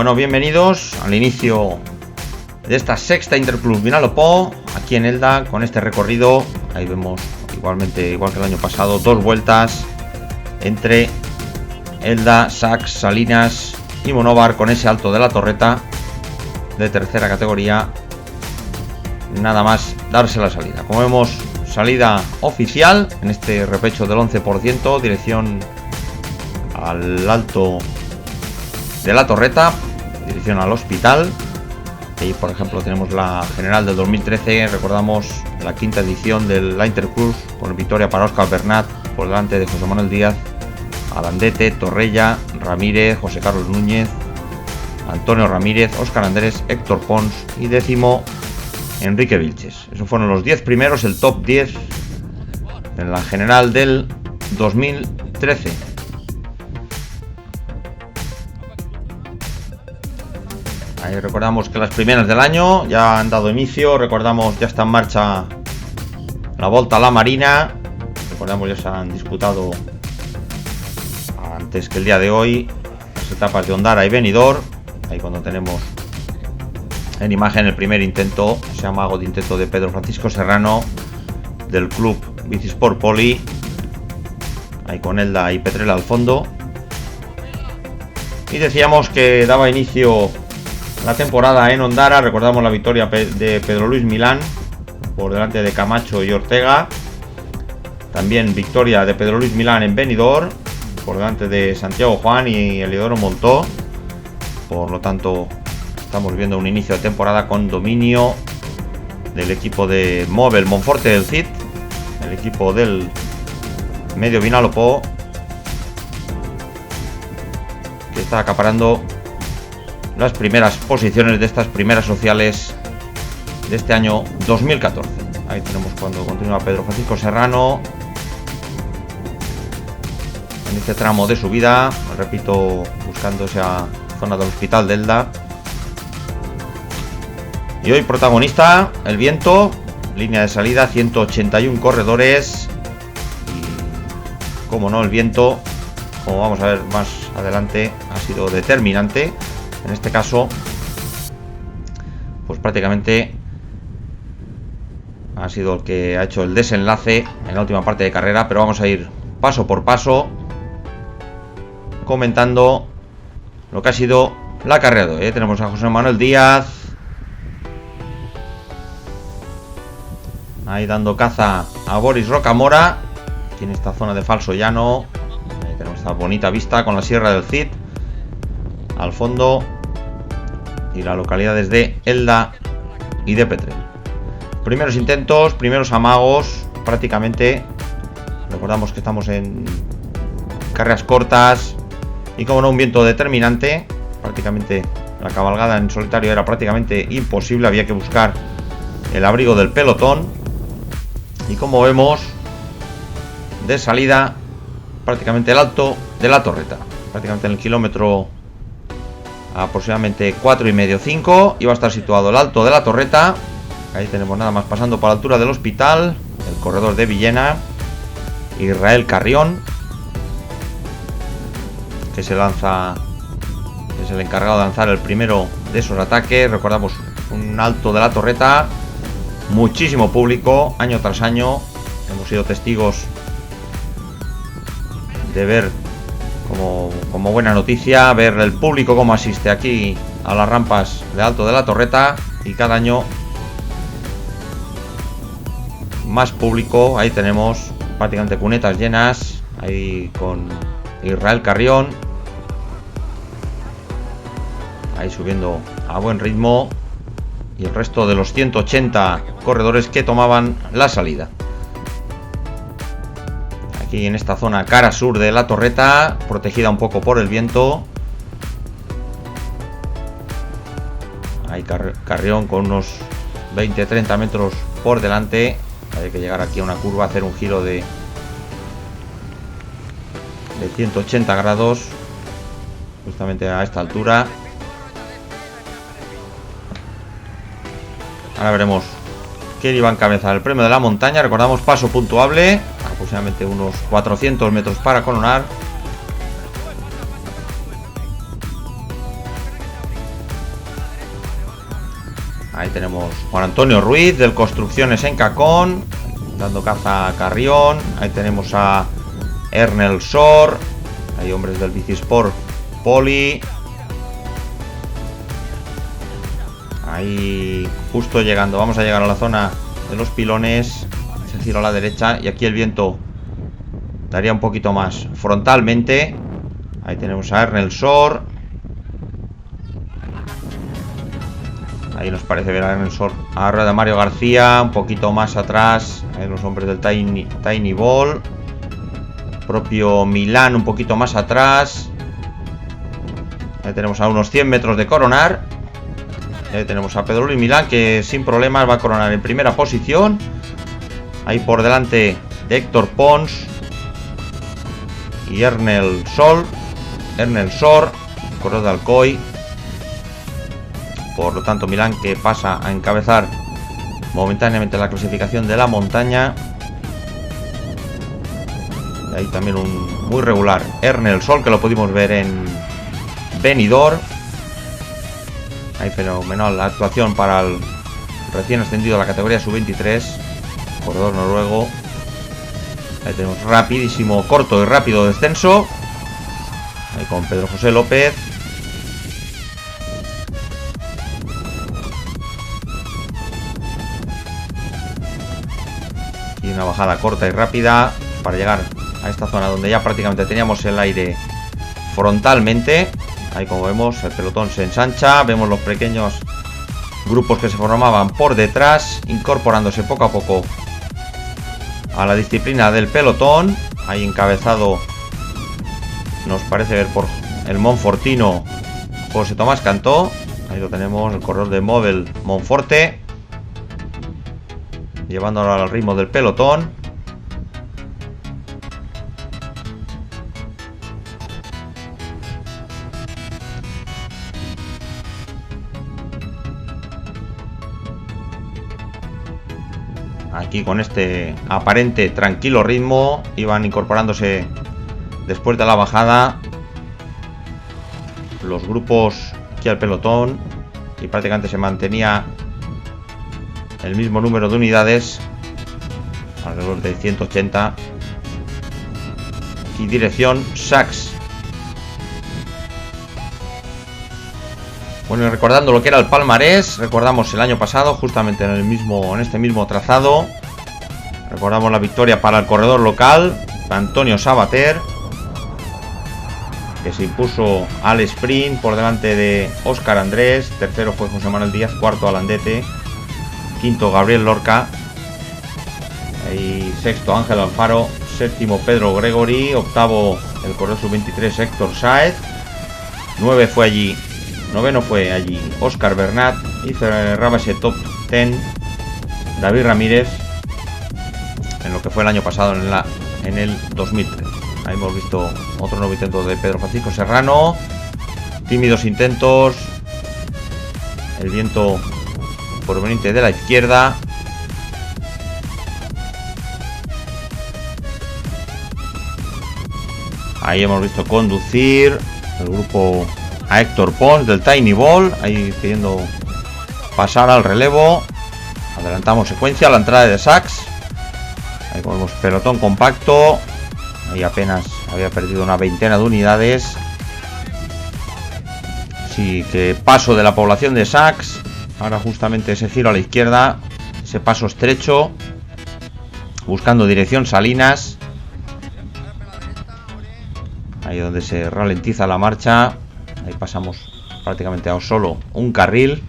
Bueno, bienvenidos al inicio de esta sexta Interclub Vinalopó, aquí en Elda, con este recorrido. Ahí vemos igualmente, igual que el año pasado, dos vueltas entre Elda, Sax, Salinas y Monóvar, con ese Alto de la Torreta de tercera categoría. Nada más darse la salida. Como vemos, salida oficial en este repecho del 11%, dirección al Alto de la Torreta, dirección al hospital. Ahí, por ejemplo, tenemos la general del 2013. Recordamos la quinta edición de la Interclub, con victoria para Óscar Bernat por delante de José Manuel Díaz, Alandete, Torrella, Ramírez, José Carlos Núñez, Antonio Ramírez, Óscar Andrés, Héctor Pons y décimo Enrique Vilches. Esos fueron los 10 primeros, el top 10 en la general del 2013. Ahí recordamos que las primeras del año ya han dado inicio. Recordamos, ya está en marcha la Volta a la Marina. Recordamos, ya se han disputado antes que el día de hoy las etapas de Ondara y Benidorm. Ahí cuando tenemos en imagen el primer intento, ese amago de intento de Pedro Francisco Serrano del club Bicisport Poli, ahí con Elda y Petrel al fondo. Y decíamos que daba inicio la temporada en Ondara. Recordamos la victoria de Pedro Luis Milán por delante de Camacho y Ortega. También victoria de Pedro Luis Milán en Benidorm por delante de Santiago Juan y Eliodoro Montó. Por lo tanto, estamos viendo un inicio de temporada con dominio del equipo de Mobile Monforte del Cid, el equipo del Medio Vinalopó, que está acaparando las primeras posiciones de estas primeras sociales de este año 2014. Ahí tenemos cuando continúa Pedro Francisco Serrano en este tramo de subida, repito, buscando esa zona del hospital de Elda. Y hoy protagonista el viento, línea de salida 181 corredores y, como no, el viento, como vamos a ver más adelante, ha sido determinante. En este caso, pues prácticamente ha sido el que ha hecho el desenlace en la última parte de carrera, pero vamos a ir paso por paso comentando lo que ha sido la carrera de hoy. Tenemos a José Manuel Díaz ahí dando caza a Boris Rocamora, aquí en esta zona de falso llano. Ahí tenemos esta bonita vista con la Sierra del Cid al fondo y las localidades de Elda y de Petrel. Primeros intentos, primeros amagos, prácticamente. Recordamos que estamos en carreras cortas y, como no, un viento determinante. Prácticamente la cabalgada en solitario era prácticamente imposible, había que buscar el abrigo del pelotón. Y como vemos, de salida prácticamente el Alto de la Torreta, prácticamente en el kilómetro aproximadamente 4,5-5 iba a estar situado el Alto de la Torreta. Ahí tenemos nada más pasando por la altura del hospital el corredor de Villena, Israel Carrión, que se lanza, que es el encargado de lanzar el primero de esos ataques. Recordamos, un Alto de la Torreta, muchísimo público, año tras año hemos sido testigos de ver como buena noticia, ver el público cómo asiste aquí a las rampas de Alto de la Torreta, y cada año más público. Ahí tenemos prácticamente cunetas llenas, ahí con Israel Carrión, ahí subiendo a buen ritmo, y el resto de los 180 corredores que tomaban la salida. Aquí en esta zona cara sur de la Torreta, protegida un poco por el viento. Hay Carrión con unos 20-30 metros por delante. Hay que llegar aquí a una curva, hacer un giro de 180 grados justamente a esta altura. Ahora veremos quién iba a encabezar el premio de la montaña. Recordamos, paso puntuable, aproximadamente unos 400 metros para coronar. Ahí tenemos Juan Antonio Ruiz del Construcciones en Cacón, dando caza a Carrión. Ahí tenemos a Ernel Sor. Hay hombres del Bicisport Poli. Ahí justo llegando. Vamos a llegar a la zona de los pilones. Se gira a la derecha. Y aquí el viento daría un poquito más frontalmente. Ahí tenemos a Ernel Sor. Ahí nos parece ver a Ernel Sor. A Rueda Mario García. Un poquito más atrás. Ahí los hombres del Tiny Ball. Propio Milán un poquito más atrás. Ahí tenemos a unos 100 metros de coronar. Ahí tenemos a Pedro Luis Milán, que sin problemas va a coronar en primera posición. Ahí por delante de Héctor Pons y Ernel Sor, corredor de Alcoy. Por lo tanto, Milán, que pasa a encabezar momentáneamente la clasificación de la montaña. Y ahí también un muy regular Ernel Sor, que lo pudimos ver en Benidorm. Ahí fenomenal la actuación para el recién ascendido a la categoría sub-23, corredor noruego. Ahí tenemos rapidísimo, corto y rápido descenso. Ahí con Pedro José López. Y una bajada corta y rápida para llegar a esta zona donde ya prácticamente teníamos el aire frontalmente. Ahí como vemos el pelotón se ensancha, vemos los pequeños grupos que se formaban por detrás, incorporándose poco a poco a la disciplina del pelotón. Ahí encabezado nos parece ver por el monfortino José Tomás Cantó. Ahí lo tenemos, el corredor de Móvel Monforte, llevándolo al ritmo del pelotón. Aquí con este aparente tranquilo ritmo iban incorporándose después de la bajada los grupos aquí al pelotón y prácticamente se mantenía el mismo número de unidades, alrededor de 180. Aquí dirección Sachs. Bueno, y recordando lo que era el palmarés, recordamos el año pasado, justamente en este mismo trazado. Recordamos la victoria para el corredor local, Antonio Sabater, que se impuso al sprint por delante de Óscar Andrés. Tercero fue José Manuel Díaz, cuarto Alandete, quinto Gabriel Lorca, y sexto Ángel Alfaro, séptimo Pedro Gregory, octavo el corredor sub-23 Héctor Sáez, noveno fue allí Óscar Bernat, y cerraba ese top 10 David Ramírez en lo que fue el año pasado, en el 2003. Ahí hemos visto otro nuevo intento de Pedro Francisco Serrano, tímidos intentos, el viento proveniente de la izquierda. Ahí hemos visto conducir el grupo a Héctor Pons del Tiny Ball, ahí pidiendo pasar al relevo. Adelantamos secuencia a la entrada de Sachs. Ahí vemos pelotón compacto. Ahí apenas había perdido una veintena de unidades. Así que paso de la población de Sachs. Ahora justamente ese giro a la izquierda, ese paso estrecho, buscando dirección Salinas. Ahí donde se ralentiza la marcha. Ahí pasamos prácticamente a solo un carril.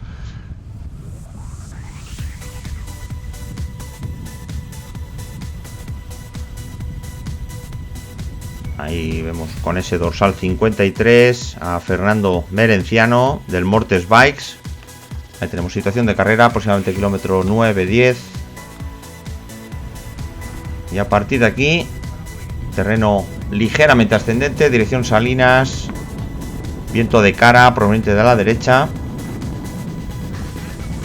Ahí vemos con ese dorsal 53 a Fernando Merenciano del Mortes Bikes. Ahí tenemos situación de carrera, aproximadamente kilómetro 9-10. Y a partir de aquí, terreno ligeramente ascendente, dirección Salinas. Viento de cara proveniente de la derecha.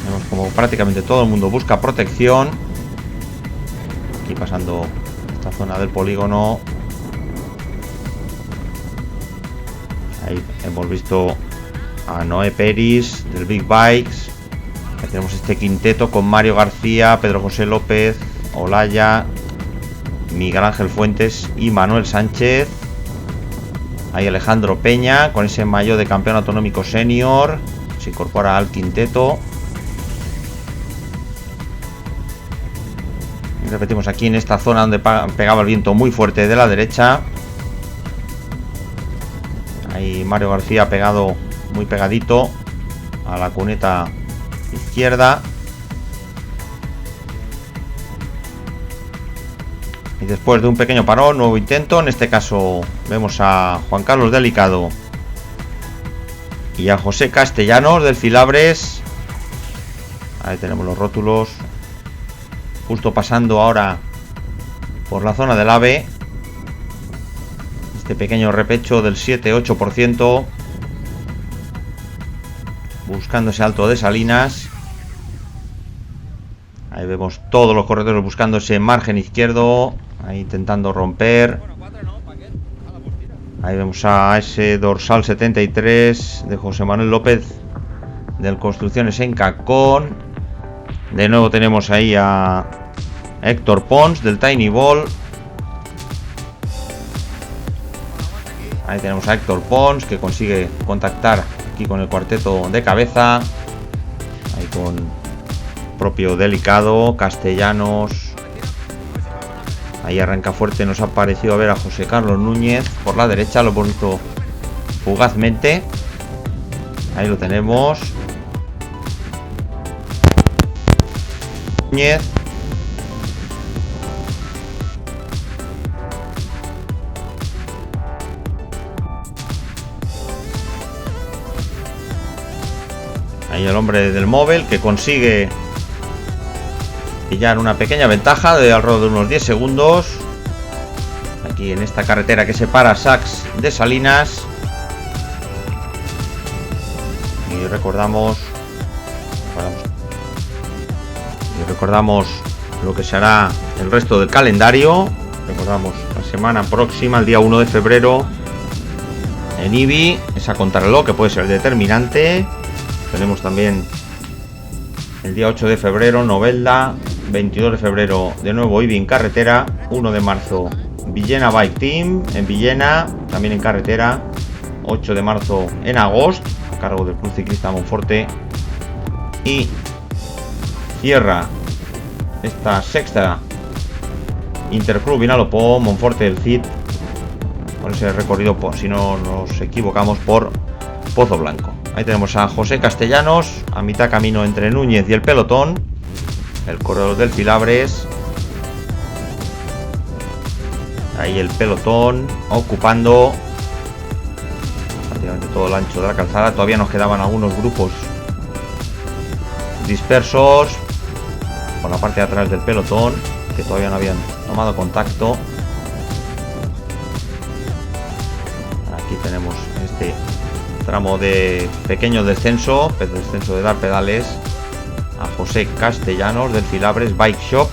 Vemos como prácticamente todo el mundo busca protección. Aquí pasando esta zona del polígono. Ahí hemos visto a Noé Peris del Big Bikes. Ahí tenemos este quinteto con Mario García, Pedro José López, Olaya, Miguel Ángel Fuentes y Manuel Sánchez. Ahí Alejandro Peña con ese maillot de campeón autonómico senior. Se incorpora al quinteto. Y repetimos aquí en esta zona donde pegaba el viento muy fuerte de la derecha. Ahí Mario García pegado, muy pegadito a la cuneta izquierda. Y después de un pequeño parón, nuevo intento. En este caso vemos a Juan Carlos Delicado y a José Castellanos del Filabres. Ahí tenemos los rótulos. Justo pasando ahora por la zona del AVE. Este pequeño repecho del 7-8%. Buscando ese alto de Salinas. Ahí vemos todos los corredores buscando ese margen izquierdo. Ahí intentando romper. Ahí vemos a ese dorsal 73 de José Manuel López del Construcciones en Cacón. De nuevo tenemos ahí a Héctor Pons del Tiny Ball. Ahí tenemos a Héctor Pons que consigue contactar aquí con el cuarteto de cabeza. Ahí con propio Delicado, Castellanos. Ahí arranca fuerte, nos ha parecido ver a José Carlos Núñez por la derecha, lo hemos visto fugazmente. Ahí lo tenemos. Núñez. Ahí el hombre del móvil que consigue pillar una pequeña ventaja de alrededor de unos 10 segundos. Aquí en esta carretera que separa Sax de Salinas. Y recordamos lo que se hará el resto del calendario. Recordamos la semana próxima, el día 1 de febrero en IBI, esa contrarreloj que puede ser determinante. Tenemos también el día 8 de febrero Novelda, 22 de febrero de nuevo IBI en carretera, 1 de marzo Villena Bike Team en Villena, también en carretera, 8 de marzo en agosto, a cargo del Club Ciclista Monforte. Y cierra esta sexta Interclub Vinalopó Monforte del Cid, con ese recorrido, si no nos equivocamos, por Pozo Blanco. Ahí tenemos a José Castellanos a mitad camino entre Núñez y el pelotón, el corredor del Filabres. Ahí el pelotón ocupando prácticamente todo el ancho de la calzada. Todavía nos quedaban algunos grupos dispersos por la parte de atrás del pelotón que todavía no habían tomado contacto. Aquí tenemos este tramo de pequeño descenso de dar pedales, a José Castellanos del Filabres Bike Shop.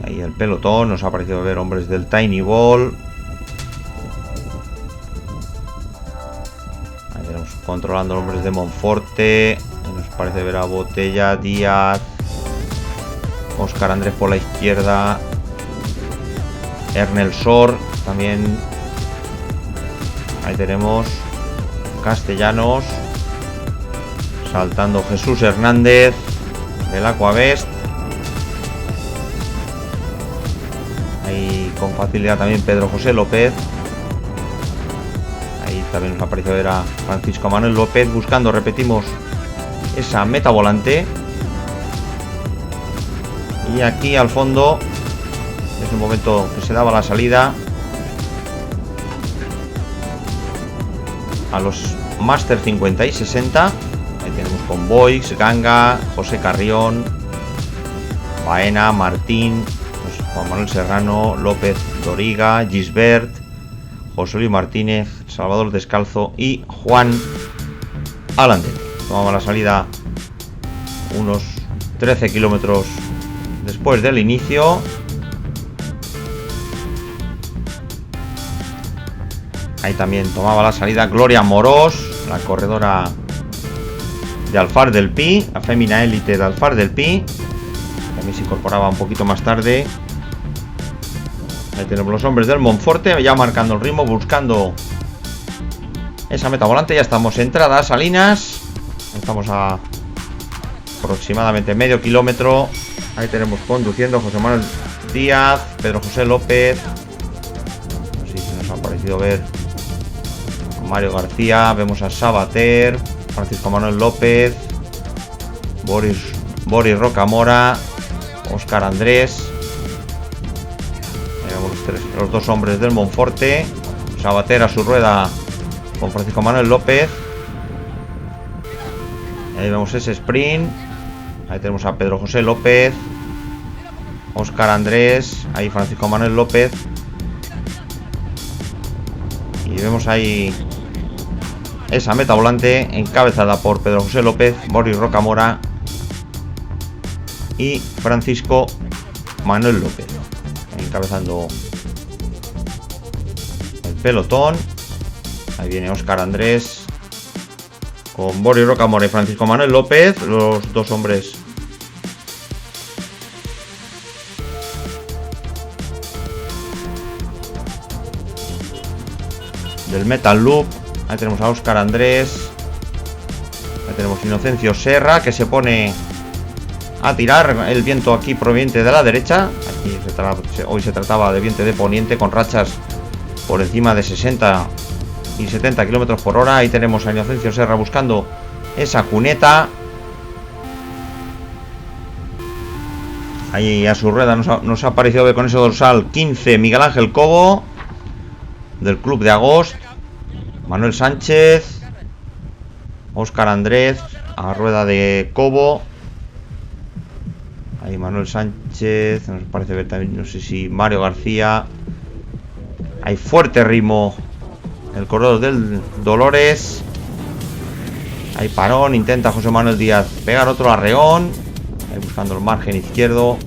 Ahí el pelotón, nos ha parecido ver hombres del Tiny Ball. Ahí tenemos controlando hombres de Monforte. Ahí nos parece ver a Botella, Díaz, Óscar Andrés por la izquierda, Ernel Sor también. Ahí tenemos Castellanos, saltando Jesús Hernández del Aquavest. Ahí con facilidad también Pedro José López. Ahí también nos ha parecido ver a Francisco Manuel López buscando, repetimos, esa meta volante. Y aquí al fondo es el momento que se daba la salida a los Master 50 y 60. Ahí tenemos con Boix, Ganga, José Carrión, Baena, Martín, Juan Manuel Serrano, López Doriga, Gisbert, José Luis Martínez, Salvador Descalzo y Juan Alandel. Tomamos la salida unos 13 kilómetros después del inicio. Ahí también tomaba la salida Gloria Morós, la corredora de Alfar del Pi, la fémina élite de Alfar del Pi. También se incorporaba un poquito más tarde. Ahí tenemos los hombres del Monforte, ya marcando el ritmo, buscando esa meta volante. Ya estamos entrada a Salinas. Estamos a aproximadamente medio kilómetro. Ahí tenemos conduciendo José Manuel Díaz, Pedro José López. No sé si nos ha parecido ver Mario García. Vemos a Sabater, Francisco Manuel López, Boris Rocamora, Óscar Andrés. Los dos hombres del Monforte. Sabater a su rueda con Francisco Manuel López. Ahí vemos ese sprint. Ahí tenemos a Pedro José López, Óscar Andrés, ahí Francisco Manuel López. Y vemos ahí esa meta volante encabezada por Pedro José López, Boris Rocamora y Francisco Manuel López, encabezando el pelotón. Ahí viene Óscar Andrés con Boris Rocamora y Francisco Manuel López, los dos hombres del Metal Loop. Ahí tenemos a Óscar Andrés. Ahí tenemos Inocencio Serra, que se pone a tirar. El viento aquí proveniente de la derecha. Aquí hoy se trataba de viento de poniente con rachas por encima de 60 y 70 kilómetros por hora. Ahí tenemos a Inocencio Serra buscando esa cuneta. Ahí a su rueda nos ha parecido ver con ese dorsal 15 Miguel Ángel Cobo, del Club de Agost. Manuel Sánchez, Óscar Andrés a rueda de Cobo. Ahí Manuel Sánchez, nos parece ver también, no sé si Mario García. Hay fuerte ritmo el corredor del Dolores. Hay parón, intenta José Manuel Díaz pegar otro arreón. Ahí buscando el margen izquierdo.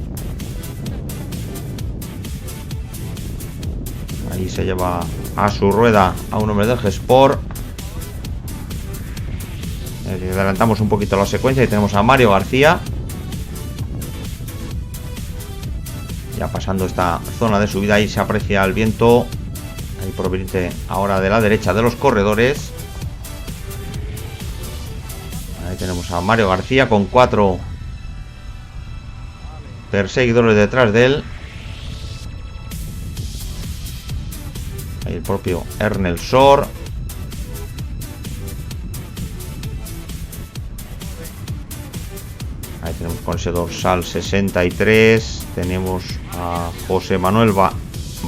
Ahí se lleva a su rueda a un hombre del G-Sport. Adelantamos un poquito la secuencia y tenemos a Mario García. Ya pasando esta zona de subida, ahí se aprecia el viento. Ahí proveniente ahora de la derecha de los corredores. Ahí tenemos a Mario García con 4 perseguidores detrás de él. Ahí el propio Ernel Sor. Ahí tenemos con ese dorsal 63. Tenemos a José Manuel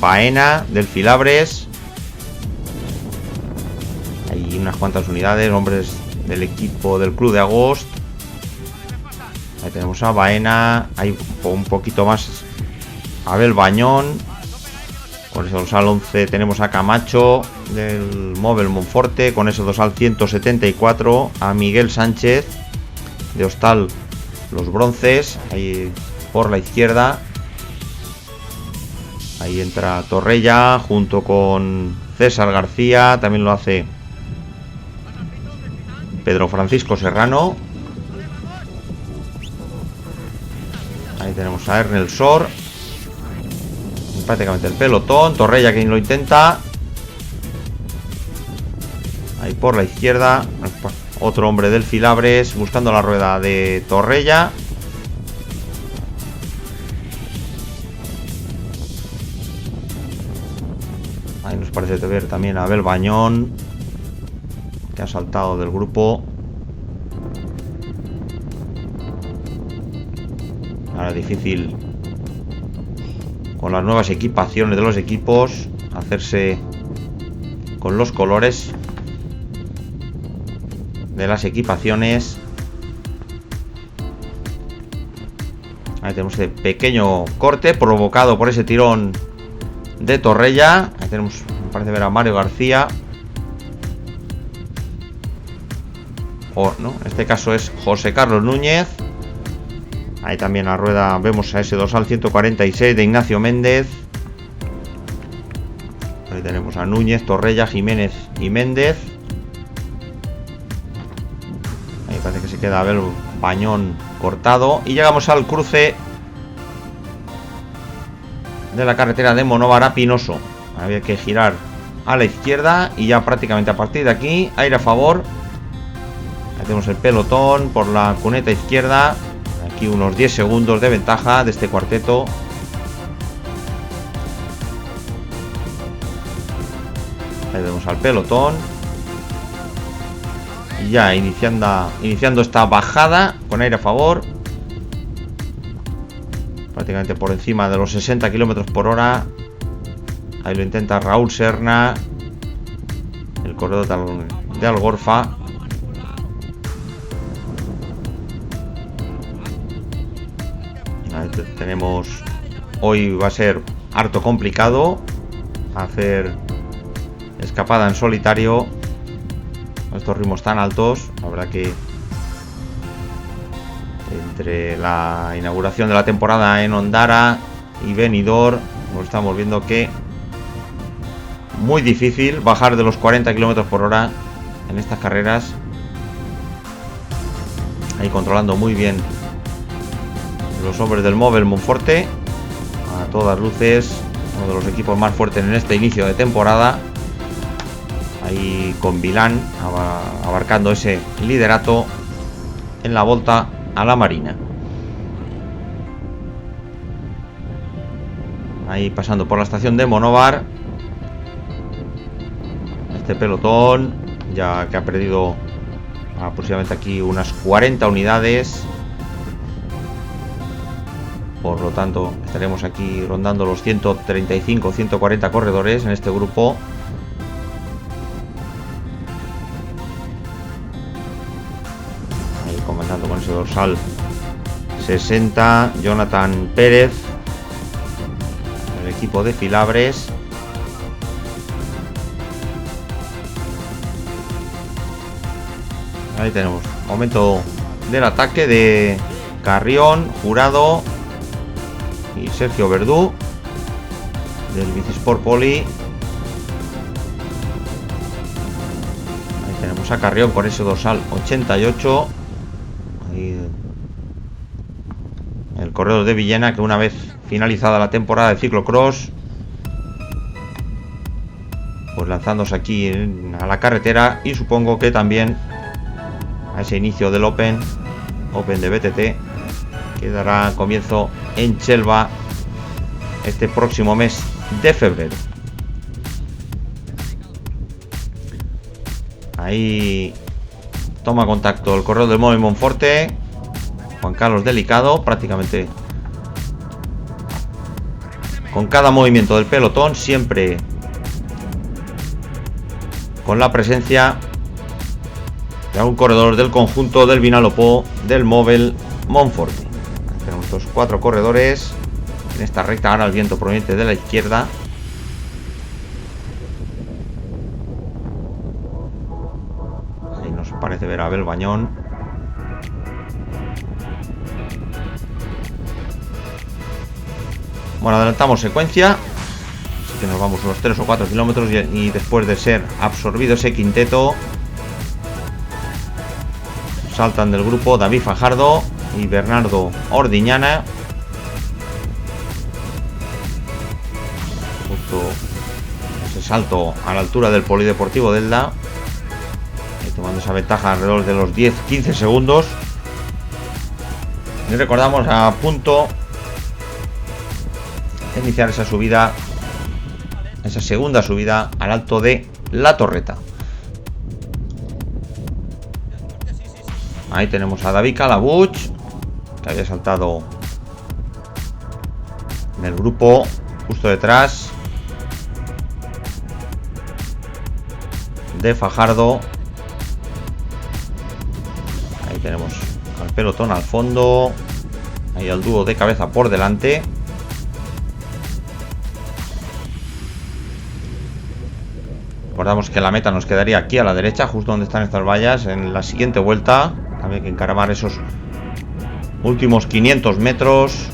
Baena del Filabres. Hay unas cuantas unidades, hombres del equipo del Club de Agost. Ahí tenemos a Baena. Hay un poquito más Abel Bañón. Con ese dorsal 11 tenemos a Camacho del Móvil Monforte. Con ese dorsal 174 a Miguel Sánchez de Hostal Los Bronces. Ahí por la izquierda. Ahí entra Torrella junto con César García. También lo hace Pedro Francisco Serrano. Ahí tenemos a Ernel Sor. Prácticamente el pelotón. Torrella quien lo intenta. Ahí por la izquierda. Otro hombre del Filabres buscando la rueda de Torrella. Ahí nos parece ver también a Abel Bañón, que ha saltado del grupo. Ahora es difícil con las nuevas equipaciones de los equipos hacerse con los colores de las equipaciones. Ahí tenemos ese pequeño corte provocado por ese tirón de Torrella. Ahí tenemos, me parece ver a Mario García. O no, en este caso es José Carlos Núñez. Ahí también a rueda vemos a ese dorsal 146 de Ignacio Méndez. Ahí tenemos a Núñez, Torrella, Jiménez y Méndez. Ahí parece que se queda Abel Bañón cortado. Y llegamos al cruce de la carretera de Monóvar a Pinoso. Había que girar a la izquierda y ya prácticamente a partir de aquí, aire a favor. Ahí tenemos el pelotón por la cuneta izquierda. Aquí unos 10 segundos de ventaja de este cuarteto. Ahí vemos al pelotón. Y ya iniciando esta bajada con aire a favor. Prácticamente por encima de los 60 km por hora. Ahí lo intenta Raúl Serna. El corredor de Algorfa. Ahí tenemos. Hoy va a ser harto complicado hacer escapada en solitario. Estos ritmos tan altos. La verdad que entre la inauguración de la temporada en Ondara y Benidorm, nos estamos viendo que muy difícil bajar de los 40 km por hora en estas carreras. Ahí controlando muy bien los hombres del Movel Monforte. A todas luces, uno de los equipos más fuertes en este inicio de temporada. Ahí con Vilán abarcando ese liderato en la Volta a la Marina. Ahí pasando por la estación de Monóvar. Este pelotón ya que ha perdido aproximadamente aquí unas 40 unidades. Por lo tanto estaremos aquí rondando los 135-140 corredores en este grupo. Ahí comandando con ese dorsal 60 Jonathan Pérez, el equipo de Filabres. Ahí tenemos momento del ataque de Carrión, Jurado y Sergio Verdú del Bicisport Poli. Ahí tenemos a Carrión con ese dorsal 88. Ahí el corredor de Villena, que una vez finalizada la temporada de ciclocross, pues lanzándose aquí a la carretera, y supongo que también a ese inicio del Open de BTT, que dará comienzo en Chelva este próximo mes de febrero. Ahí toma contacto el corredor del Movel Monforte, Juan Carlos Delicado, prácticamente con cada movimiento del pelotón, siempre con la presencia de algún corredor del conjunto del Vinalopó del Movel Monforte. Tenemos estos 4 corredores en esta recta. Ahora el viento proveniente de la izquierda. Ahí nos parece ver a Abel Bañón. Bueno, adelantamos secuencia. Así que nos vamos unos 3 o 4 kilómetros y después de ser absorbido ese quinteto, saltan del grupo David Fajardo y Bernardo Ordiñana. Justo ese salto a la altura del Polideportivo de Elda, tomando esa ventaja alrededor de los 10-15 segundos. Y recordamos, a punto de iniciar esa subida, esa segunda subida al alto de La Torreta. Ahí tenemos a David Calabuch, que había saltado en el grupo justo detrás de Fajardo. Ahí tenemos al pelotón al fondo, ahí al dúo de cabeza por delante. Recordamos que la meta nos quedaría aquí a la derecha, justo donde están estas vallas, en la siguiente vuelta. Había que encaramar esos últimos 500 metros.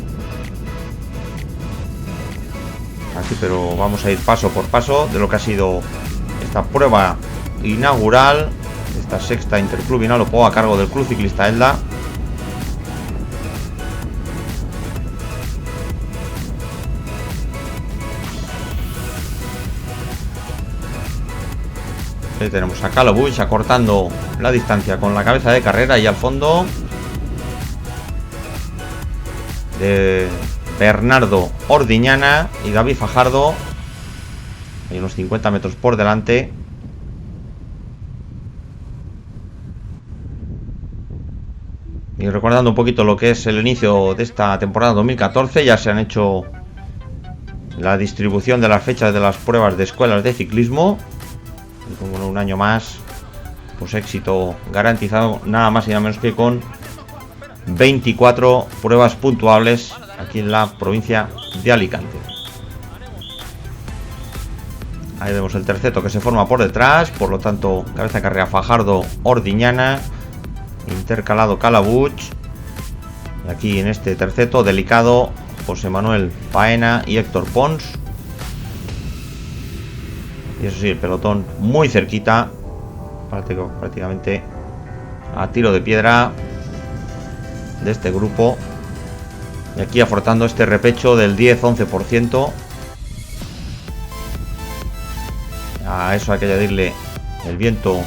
así, pero vamos a ir paso por paso de lo que ha sido esta prueba inaugural, esta sexta Interclub Vinalopó a cargo del Club Ciclista Elda. Ahí tenemos a Calabuch acortando la distancia con la cabeza de carrera, y al fondo de Bernardo Ordiñana y David Fajardo, hay unos 50 metros por delante. Y recordando un poquito lo que es el inicio de esta temporada 2014, ya se han hecho la distribución de las fechas de las pruebas de escuelas de ciclismo. Y como un año más, pues éxito garantizado, nada más y nada menos que con 24 pruebas puntuables aquí en la provincia de Alicante. Ahí vemos el terceto que se forma por detrás, por lo tanto cabeza de carrera Fajardo Ordiñana, intercalado Calabuch, y aquí en este terceto delicado José Manuel Paena y Héctor Pons. Y eso sí, el pelotón muy cerquita, prácticamente a tiro de piedra de este grupo. Y aquí afrontando este repecho del 10-11%. A eso hay que añadirle el viento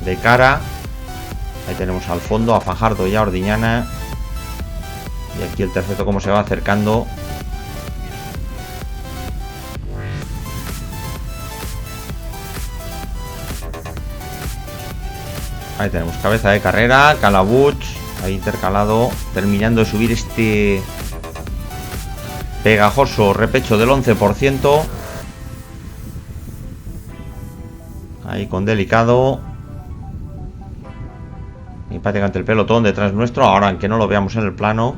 de cara. Ahí tenemos al fondo a Fajardo y a Ordiñana. Y aquí el terceto como se va acercando. Ahí tenemos cabeza de carrera, Calabuch, ahí intercalado, terminando de subir este pegajoso repecho del 11%. Ahí con delicado. Y prácticamente el pelotón detrás nuestro, ahora aunque no lo veamos en el plano.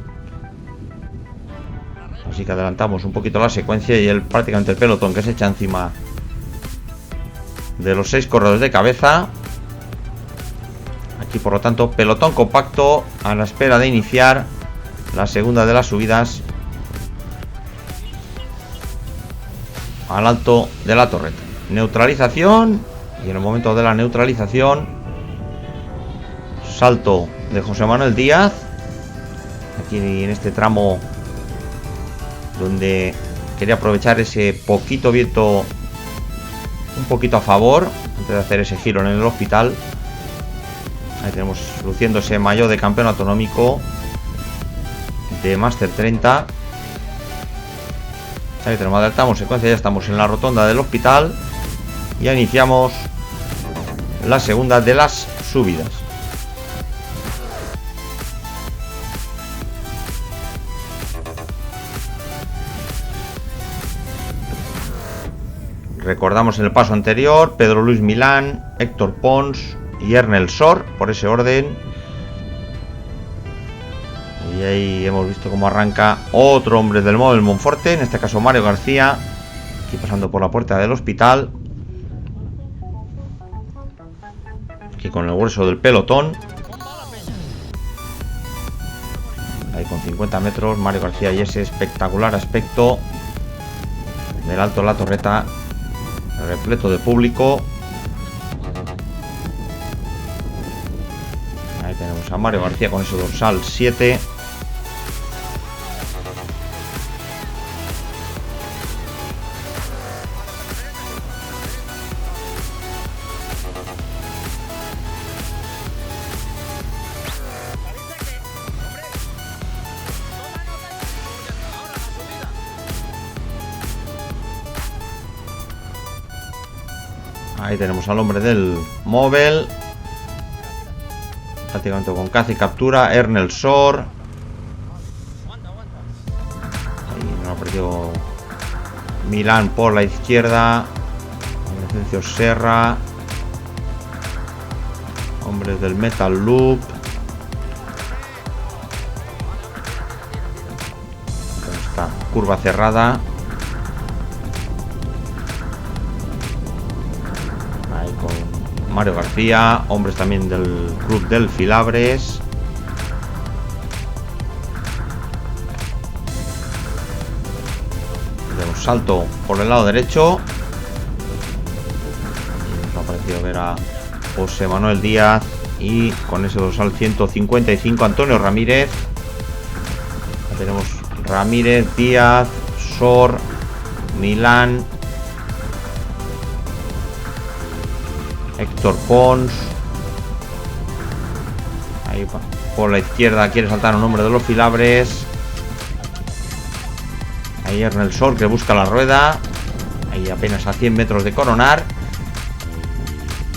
Así que adelantamos un poquito la secuencia y prácticamente el pelotón que se echa encima de los 6 corredores de cabeza. Aquí por lo tanto pelotón compacto a la espera de iniciar la segunda de las subidas al alto de la torreta. Neutralización, y en el momento de la neutralización salto de José Manuel Díaz aquí en este tramo donde quería aprovechar ese poquito viento un poquito a favor antes de hacer ese giro en el hospital. Ahí tenemos luciéndose maillot de campeón autonómico de Máster 30. Ahí tenemos, adelantamos secuencia, ya estamos en la rotonda del hospital. Ya iniciamos la segunda de las subidas. Recordamos en el paso anterior, Pedro Luis Milán, Héctor Pons y Ernel Sor, por ese orden. Y ahí hemos visto cómo arranca otro hombre del Móvil Monforte, en este caso Mario García, aquí pasando por la puerta del hospital, aquí con el grueso del pelotón. Ahí con 50 metros Mario García y ese espectacular aspecto del alto de la torreta, repleto de público. Ahí tenemos a Mario García con ese dorsal 7. Ahí tenemos al hombre del móvil, prácticamente con caza y captura, Ernel Sor. Ahí no ha perdido Milán por la izquierda, Inocencio Serra, hombres del Metal Loop. Con esta curva cerrada. Mario García, hombres también del Club del Filabres. Tenemos un salto por el lado derecho. Nos ha parecido ver a José Manuel Díaz. Y con ese dorsal 155, Antonio Ramírez. Ya tenemos Ramírez, Díaz, Sor, Milán, Héctor Pons. Ahí por la izquierda quiere saltar un hombre de los filabres. Ahí Ernel Sor, que busca la rueda. Ahí apenas a 100 metros de coronar.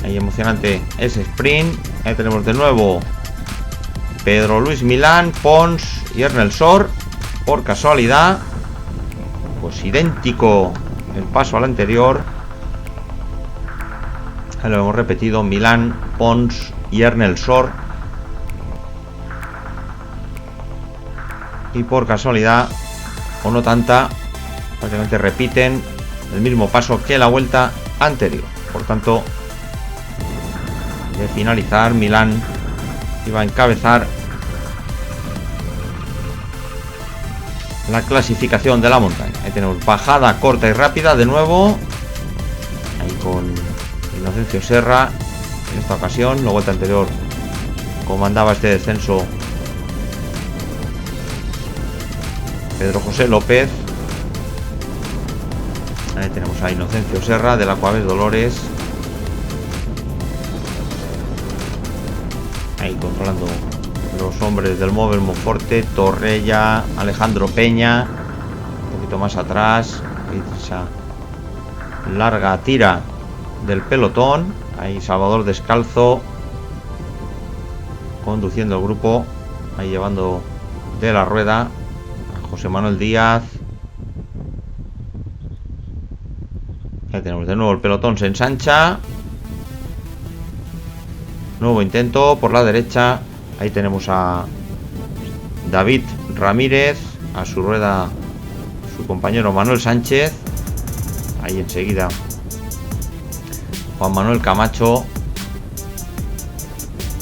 Ahí emocionante ese sprint. Ahí tenemos de nuevo Pedro Luis Milán, Pons y Ernel Sor. Por casualidad, pues idéntico el paso al anterior. Ahí lo hemos repetido: Milán, Pons y Ernel Sor. Y por casualidad, o no tanta, prácticamente repiten el mismo paso que la vuelta anterior. Por tanto, de finalizar, Milán iba a encabezar la clasificación de la montaña. Ahí tenemos bajada corta y rápida de nuevo. Ahí con Inocencio Serra. En esta ocasión, la vuelta anterior comandaba este descenso Pedro José López. Ahí tenemos a Inocencio Serra del Aquaves Dolores. Ahí controlando los hombres del Móvil Monforte, Torrella, Alejandro Peña, un poquito más atrás. Esa larga tira del pelotón. Ahí Salvador Descalzo conduciendo el grupo, ahí llevando de la rueda a José Manuel Díaz. Ahí tenemos de nuevo el pelotón, se ensancha. Nuevo intento por la derecha. Ahí tenemos a David Ramírez, a su rueda su compañero Manuel Sánchez. Ahí enseguida Juan Manuel Camacho,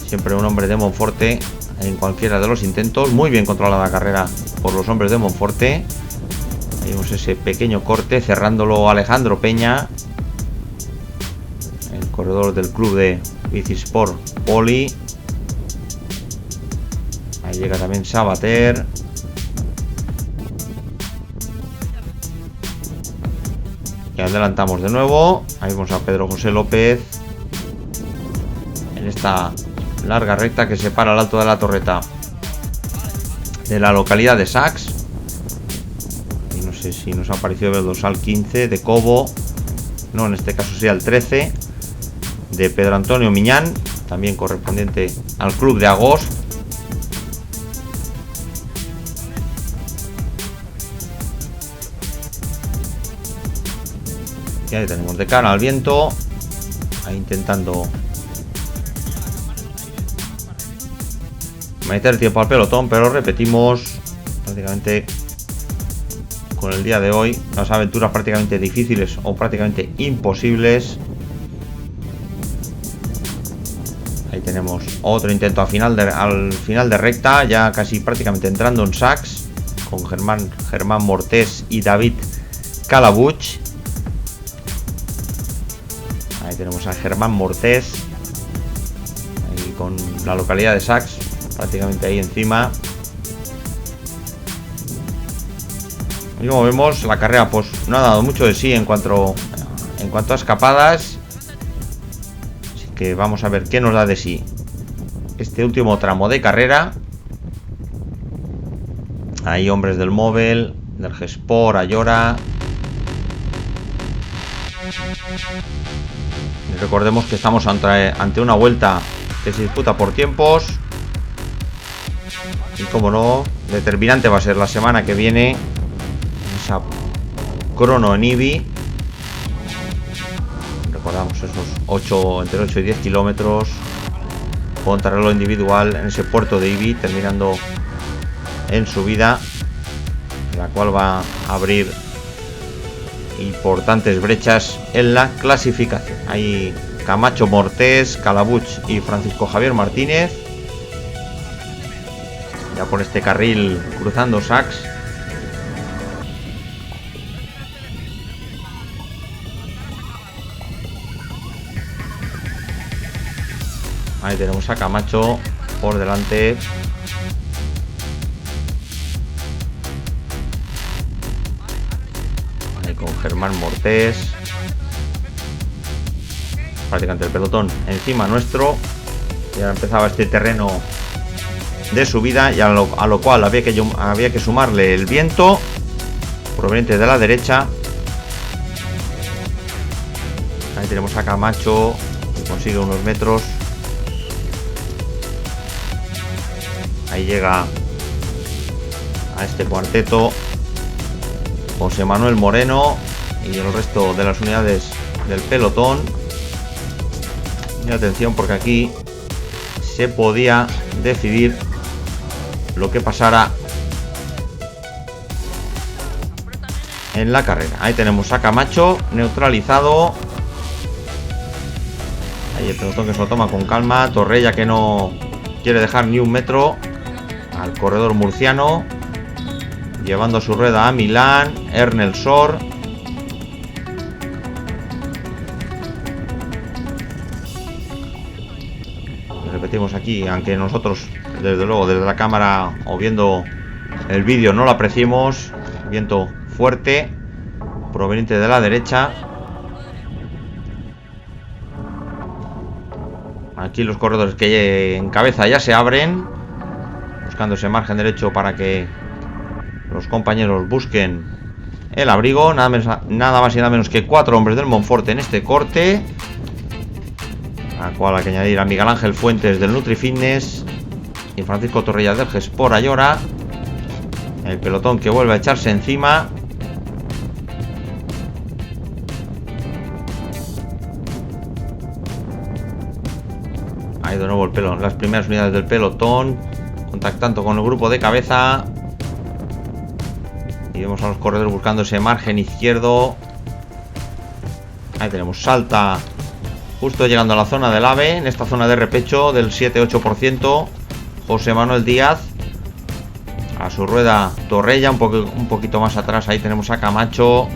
siempre un hombre de Monforte en cualquiera de los intentos. Muy bien controlada la carrera por los hombres de Monforte. Ahí vemos ese pequeño corte, cerrándolo Alejandro Peña, el corredor del club de Bicisport Poli. Ahí llega también Sabater. Y adelantamos de nuevo. Ahí vemos a Pedro José López en esta larga recta que separa el Alto de la Torreta de la localidad de Sax. Y no sé si nos ha parecido ver el dorsal 15 de Cobo. No, en este caso sería el 13 de Pedro Antonio Miñán, también correspondiente al club de Agost. Y ahí tenemos de cara al viento, ahí intentando meter tiempo al pelotón, pero repetimos, prácticamente con el día de hoy, las aventuras prácticamente difíciles o prácticamente imposibles. Ahí tenemos otro intento al final de recta, ya casi prácticamente entrando en Sax, con Germán Mortés y David Calabuch. Ahí tenemos a Germán Mortés, ahí con la localidad de Sax, prácticamente ahí encima. Y como vemos, la carrera pues no ha dado mucho de sí en cuanto a escapadas. Así que vamos a ver qué nos da de sí este último tramo de carrera. Hay hombres del Móvil, del Gespor, Ayora. Y recordemos que estamos ante una vuelta que se disputa por tiempos. Y como no, determinante va a ser la semana que viene esa crono en IBI. Recordamos esos entre 8 y 10 kilómetros contrarreloj individual en ese puerto de IBI, terminando en subida, la cual va a abrir importantes brechas en la clasificación. Hay Camacho, Mortés, Calabuch y Francisco Javier Martínez ya por este carril cruzando Sax. Ahí tenemos a Camacho por delante. Ahí con Germán Mortés. Prácticamente el pelotón encima nuestro. Ya empezaba este terreno de subida y a lo cual había que sumarle el viento proveniente de la derecha. Ahí tenemos a Camacho, que consigue unos metros. Ahí llega a este cuarteto José Manuel Moreno y el resto de las unidades del pelotón. Y atención, porque aquí se podía decidir lo que pasara en la carrera. Ahí tenemos a Camacho neutralizado. Ahí el pelotón que se lo toma con calma. Torrella que no quiere dejar ni un metro al corredor murciano, llevando su rueda a Milán. Ernel Sor. Repetimos aquí, aunque nosotros desde luego desde la cámara o viendo el vídeo no lo apreciemos. Viento fuerte proveniente de la derecha. Aquí los corredores que en cabeza ya se abren, buscando ese margen derecho para que los compañeros busquen el abrigo. Nada más y nada menos que 4 hombres del Monforte en este corte, a cual hay que añadir a Miguel Ángel Fuentes del Nutri Fitness y Francisco Torrella del Gespor Ayora. El pelotón que vuelve a echarse encima. Ahí de nuevo las primeras unidades del pelotón contactando con el grupo de cabeza. Y vemos a los corredores buscando ese margen izquierdo. Ahí tenemos Salta justo llegando a la zona del AVE, en esta zona de repecho del 7-8%. José Manuel Díaz. A su rueda Torrella, un poquito más atrás. Ahí tenemos a Camacho,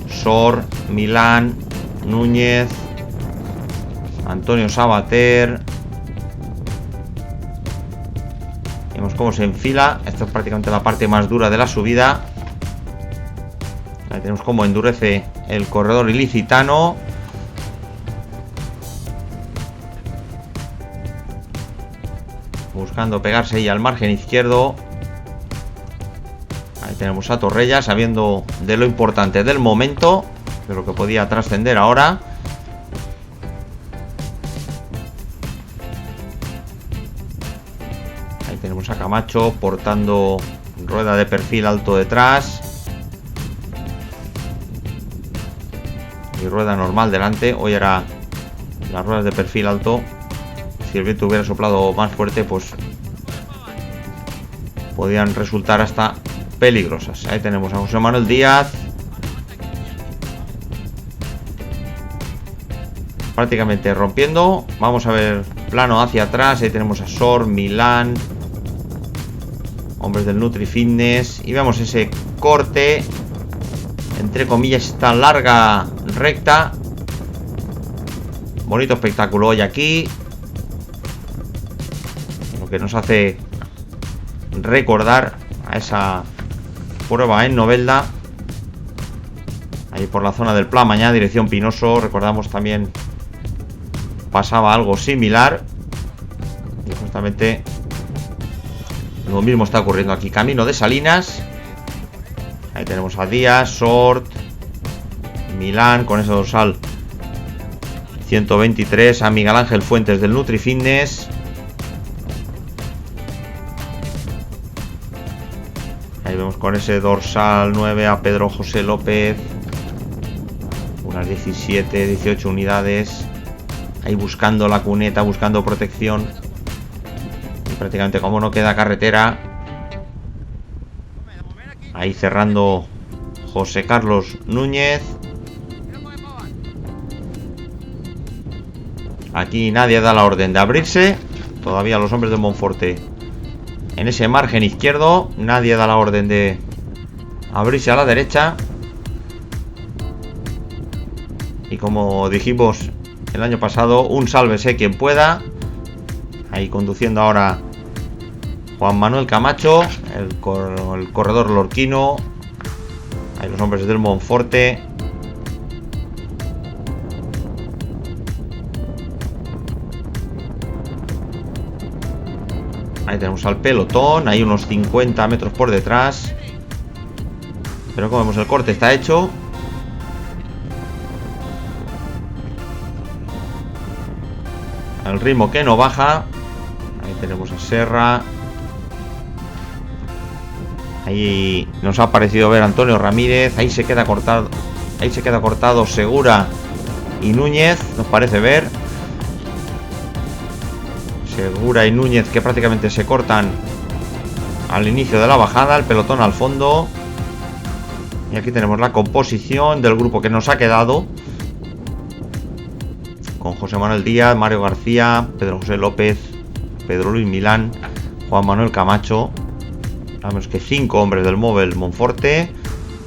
Sor, Milán, Núñez, Antonio Sabater. Vemos cómo se enfila. Esta es prácticamente la parte más dura de la subida. Ahí tenemos cómo endurece el corredor ilicitano. Buscando pegarse ahí al margen izquierdo. Ahí tenemos a Torrella, sabiendo de lo importante del momento, de lo que podía trascender ahora. Ahí tenemos a Camacho portando rueda de perfil alto detrás y rueda normal delante. Hoy era las ruedas de perfil alto. Si el viento hubiera soplado más fuerte, pues podían resultar hasta peligrosas. Ahí tenemos a José Manuel Díaz, prácticamente rompiendo. Vamos a ver plano hacia atrás. Ahí tenemos a Sor, Milán, hombres del Nutri Fitness. Y vemos ese corte, entre comillas, esta larga recta. Bonito espectáculo hoy aquí, que nos hace recordar a esa prueba en Novelda, ahí por la zona del Pla Mañá, dirección Pinoso. Recordamos también pasaba algo similar y justamente lo mismo está ocurriendo aquí. Camino de Salinas. Ahí tenemos a Díaz, Sort, Milán con ese dorsal 123, a Miguel Ángel Fuentes del Nutri Fitness. Ahí vemos con ese dorsal 9 a Pedro José López. Unas 17, 18 unidades. Ahí buscando la cuneta, buscando protección. Y prácticamente como no queda carretera. Ahí cerrando José Carlos Núñez. Aquí nadie da la orden de abrirse. Todavía los hombres de Monforte en ese margen izquierdo. Nadie da la orden de abrirse a la derecha. Y como dijimos el año pasado. Un sálvese quien pueda. Ahí conduciendo ahora Juan Manuel Camacho, el corredor lorquino. Ahí los hombres del Monforte. Ahí tenemos al pelotón, ahí unos 50 metros por detrás. Pero como vemos, el corte está hecho. El ritmo que no baja. Ahí tenemos a Serra. Ahí nos ha parecido ver a Antonio Ramírez. Ahí se queda cortado. Ahí se queda cortado Segura y Núñez, nos parece ver. Segura y Núñez que prácticamente se cortan al inicio de la bajada. El pelotón al fondo. Y aquí tenemos la composición del grupo que nos ha quedado, con José Manuel Díaz, Mario García, Pedro José López, Pedro Luis Milán, Juan Manuel Camacho. Sabemos que 5 hombres del Móvil Monforte,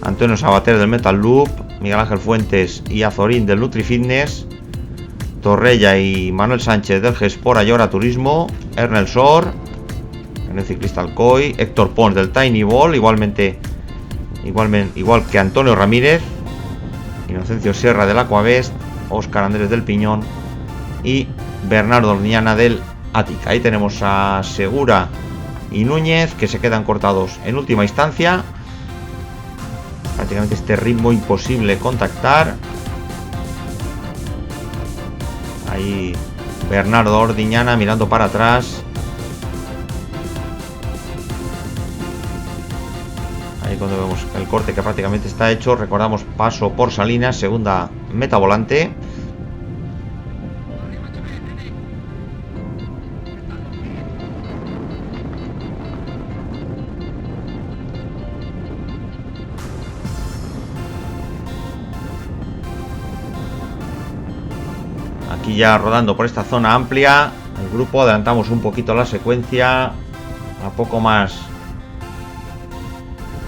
Antonio Sabater del Metal Loop, Miguel Ángel Fuentes y Azorín del Nutri Fitness, Torrella y Manuel Sánchez del Gespor Ayora Turismo, Ernel Sor en el Ciclista Alcoy, Héctor Pons del Tiny Ball, igual que Antonio Ramírez, Inocencio Sierra del Aquavest, Óscar Andrés del Piñón y Bernardo Ordiñana del Ática. Ahí tenemos a Segura y Núñez que se quedan cortados en última instancia. Prácticamente este ritmo imposible contactar. Ahí Bernardo Ordiñana mirando para atrás. Ahí cuando vemos el corte que prácticamente está hecho. Recordamos paso por Salinas, segunda meta volante. Aquí ya rodando por esta zona amplia el grupo, adelantamos un poquito la secuencia a poco más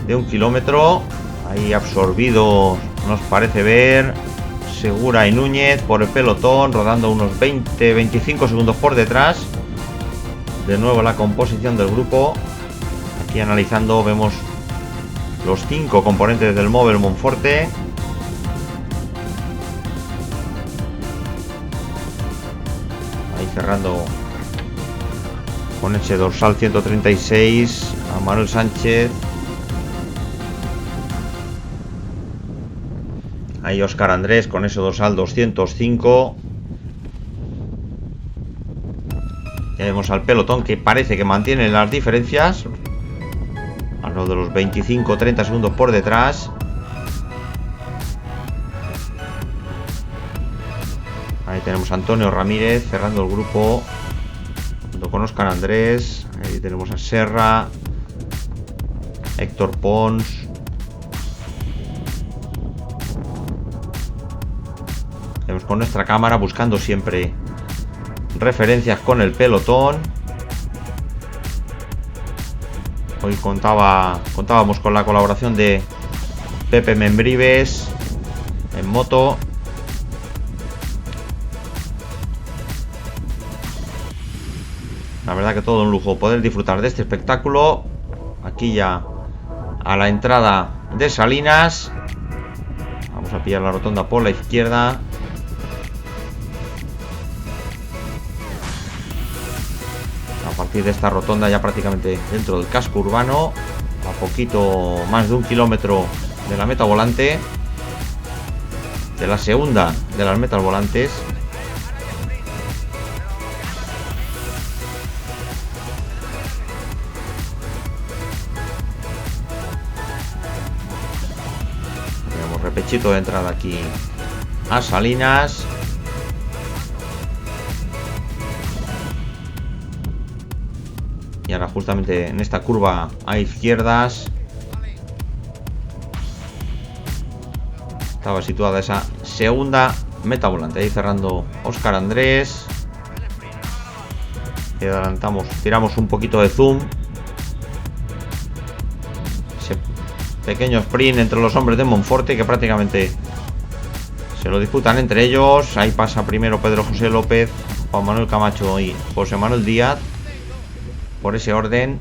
de 1 kilómetro. Ahí absorbido nos parece ver Segura y Núñez por el pelotón, rodando unos 20-25 segundos por detrás. De nuevo la composición del grupo. Aquí analizando vemos los 5 componentes del Móvil Monforte. Ahí cerrando con ese dorsal 136 a Manuel Sánchez. Ahí Óscar Andrés con ese dorsal 205. Ya vemos al pelotón que parece que mantiene las diferencias, a lo de los 25-30 segundos por detrás. Ahí tenemos a Antonio Ramírez cerrando el grupo junto con Óscar Andrés. Ahí tenemos a Serra, Héctor Pons. Tenemos con nuestra cámara buscando siempre referencias con el pelotón. Hoy contábamos con la colaboración de Pepe Membrives en moto. La verdad que todo un lujo poder disfrutar de este espectáculo. Aquí ya a la entrada de Salinas. Vamos a pillar la rotonda por la izquierda. A partir de esta rotonda ya prácticamente dentro del casco urbano, a poquito más de 1 kilómetro de la meta volante, de la segunda de las metas volantes. Tenemos repechito de entrada aquí a Salinas. Y ahora justamente en esta curva a izquierdas estaba situada esa segunda meta volante. Ahí cerrando Óscar Andrés. Y adelantamos, tiramos un poquito de zoom. Ese pequeño sprint entre los hombres de Monforte que prácticamente Se lo disputan entre ellos. Ahí pasa primero Pedro José López, Juan Manuel Camacho y José Manuel Díaz, por ese orden.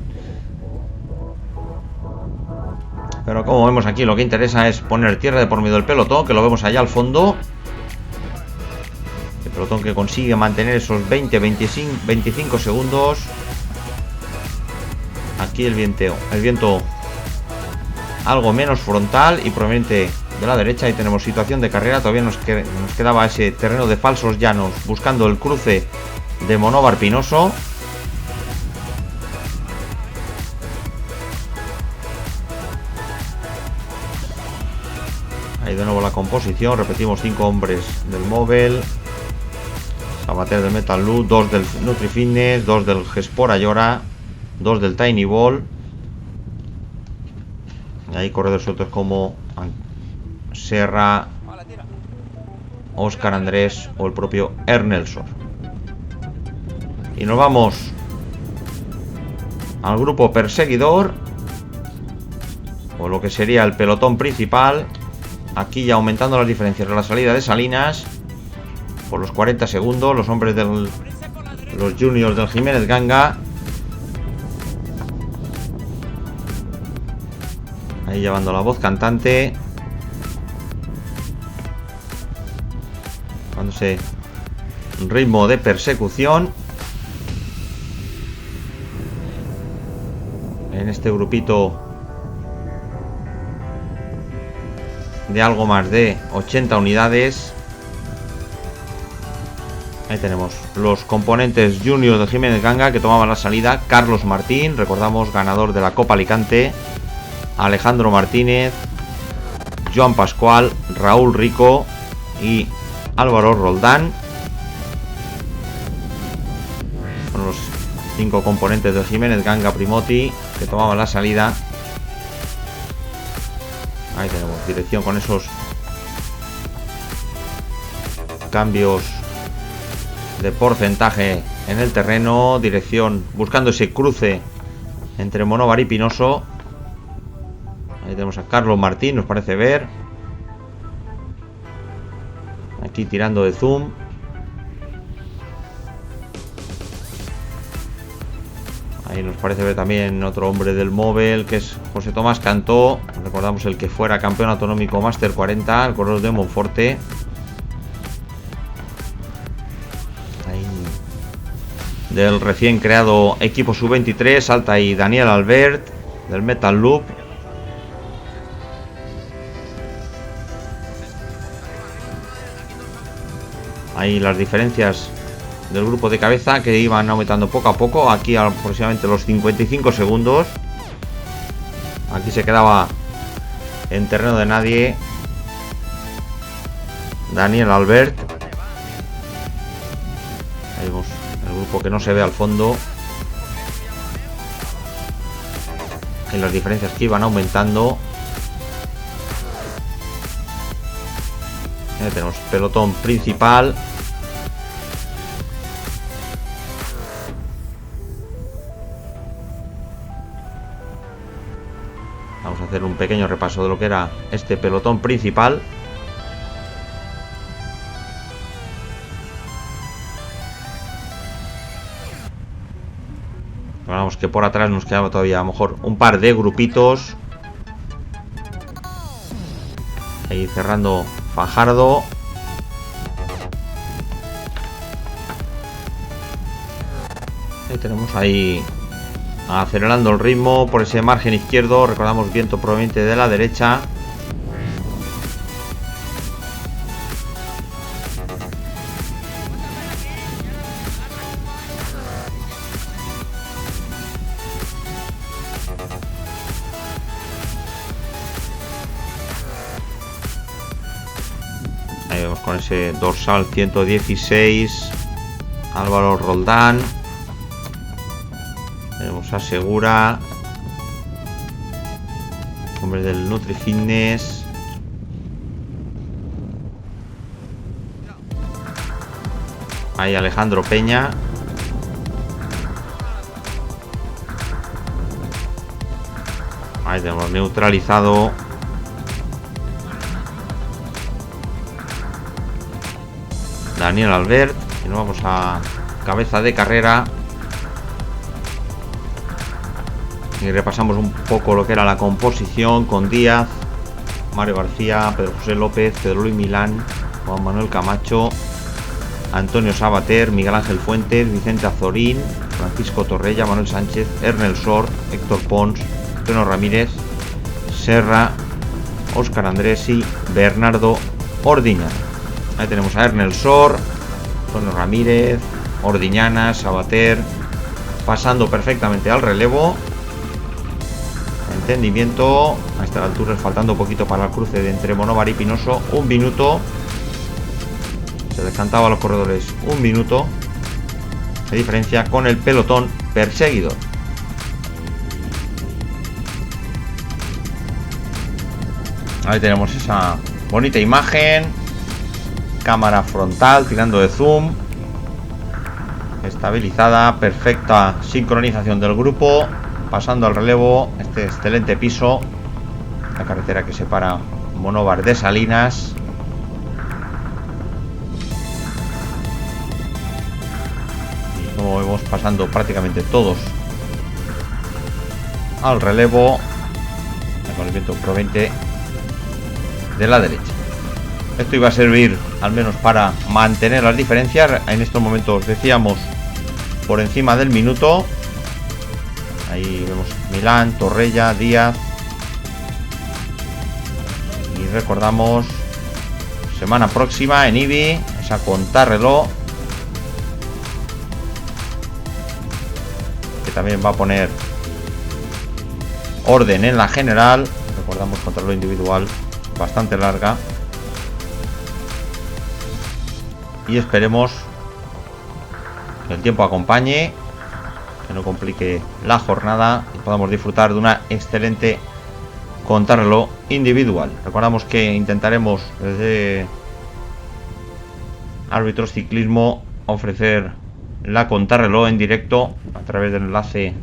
Pero como vemos aquí, lo que interesa es poner tierra de por medio del pelotón, que lo vemos allá al fondo. El pelotón que consigue mantener esos 20-25 segundos. Aquí el viento algo menos frontal y proveniente de la derecha. Ahí tenemos situación de carrera. Todavía nos quedaba ese terreno de falsos llanos, buscando el cruce de Monóvar Pinoso. Ahí de nuevo la composición. Repetimos: 5 hombres del Móvil, Sabater del Metal Loop, 2 del Nutri Fitness, 2 del Gespor Ayora, 2 del Tiny Ball. Y ahí corredores sueltos como Serra, Óscar Andrés o el propio Ernelsor. Y nos vamos al grupo perseguidor, o lo que sería el pelotón principal. Aquí ya aumentando las diferencias de la salida de Salinas por los 40 segundos. Los hombres de los juniors del Jiménez Ganga. Ahí llevando la voz cantante, dándose un ritmo de persecución en este grupito de algo más de 80 unidades. Ahí tenemos los componentes juniors de Jiménez Ganga que tomaban la salida: Carlos Martín, recordamos, ganador de la Copa Alicante; Alejandro Martínez, Joan Pascual, Raúl Rico y Álvaro Roldán. Son los 5 componentes de Jiménez Ganga Primoti que tomaban la salida. Ahí tenemos dirección con esos cambios de porcentaje en el terreno. Dirección buscando ese cruce entre Monóvar y Pinoso. Ahí tenemos a Carlos Martín, nos parece ver. Aquí tirando de zoom. Ahí nos parece ver también otro hombre del Móvil, que es José Tomás Cantó. Recordamos el que fuera campeón autonómico Máster 40, el corredor de Monforte. Ahí, del recién creado equipo sub-23, salta ahí Daniel Albert, del Metal Loop. Ahí las diferencias del grupo de cabeza que iban aumentando poco a poco. Aquí aproximadamente los 55 segundos. Aquí se quedaba en terreno de nadie Daniel Albert. Ahí vemos el grupo que no se ve al fondo. Ahí las diferencias que iban aumentando. Ahí tenemos pelotón principal. Vamos a hacer un pequeño repaso de lo que era este pelotón principal. Vamos, que por atrás nos quedaba todavía a lo mejor un par de grupitos. Ahí cerrando Fajardo. Ahí tenemos ahí acelerando el ritmo por ese margen izquierdo. Recordamos viento proveniente de la derecha. Ahí vemos con ese dorsal 116 Álvaro Roldán. Tenemos a Segura, hombre del Nutri Fitness. Ahí Alejandro Peña. Ahí tenemos neutralizado Daniel Albert. Y nos vamos a cabeza de carrera. Y repasamos un poco lo que era la composición con Díaz, Mario García, Pedro José López, Pedro Luis Milán, Juan Manuel Camacho, Antonio Sabater, Miguel Ángel Fuentes, Vicente Azorín, Francisco Torrella, Manuel Sánchez, Ernel Sor, Héctor Pons, Antonio Ramírez, Serra, Óscar Andresi, Bernardo Ordiñana. Ahí tenemos a Ernel Sor, Antonio Ramírez, Ordiñana, Sabater, pasando perfectamente al relevo. Entendimiento. A esta altura, faltando un poquito para el cruce de entre Monóvar y Pinoso. Un minuto. Se descantaba a los corredores un minuto de diferencia con el pelotón perseguidor. Ahí tenemos esa bonita imagen. Cámara frontal tirando de zoom. Estabilizada. Perfecta sincronización del grupo. Pasando al relevo, este excelente piso, la carretera que separa Monóvar de Salinas. Y como vemos, pasando prácticamente todos al relevo, con el viento proveniente de la derecha. Esto iba a servir al menos para mantener las diferencias. En estos momentos decíamos por encima del minuto. Ahí vemos Milán, Torrella, Díaz. Y recordamos, semana próxima en IBI, esa contrarreloj, que también va a poner orden en la general. Recordamos, contrarreloj individual bastante larga. Y esperemos que el tiempo acompañe, que no complique la jornada y podamos disfrutar de una excelente contrarreloj individual. Recordamos que intentaremos desde Árbitros Ciclismo ofrecer la contrarreloj en directo a través del enlace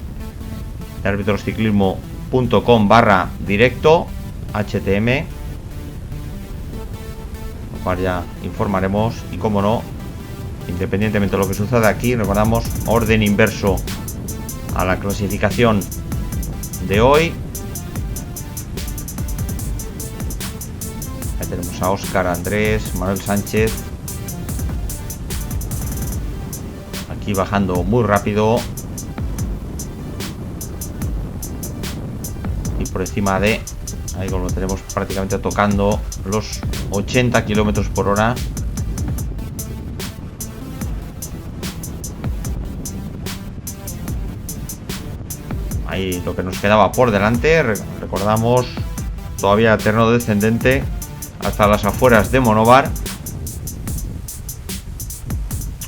de arbitrosciclismo.com/directo HTM, lo cual ya informaremos. Y como no, independientemente de lo que suceda aquí, recordamos orden inverso a la clasificación de hoy. Ahí tenemos a Óscar Andrés, Manuel Sánchez, aquí bajando muy rápido, y por encima de ahí, como lo tenemos prácticamente tocando los 80 km por hora. Ahí lo que nos quedaba por delante. Recordamos, todavía terreno descendente hasta las afueras de Monóvar,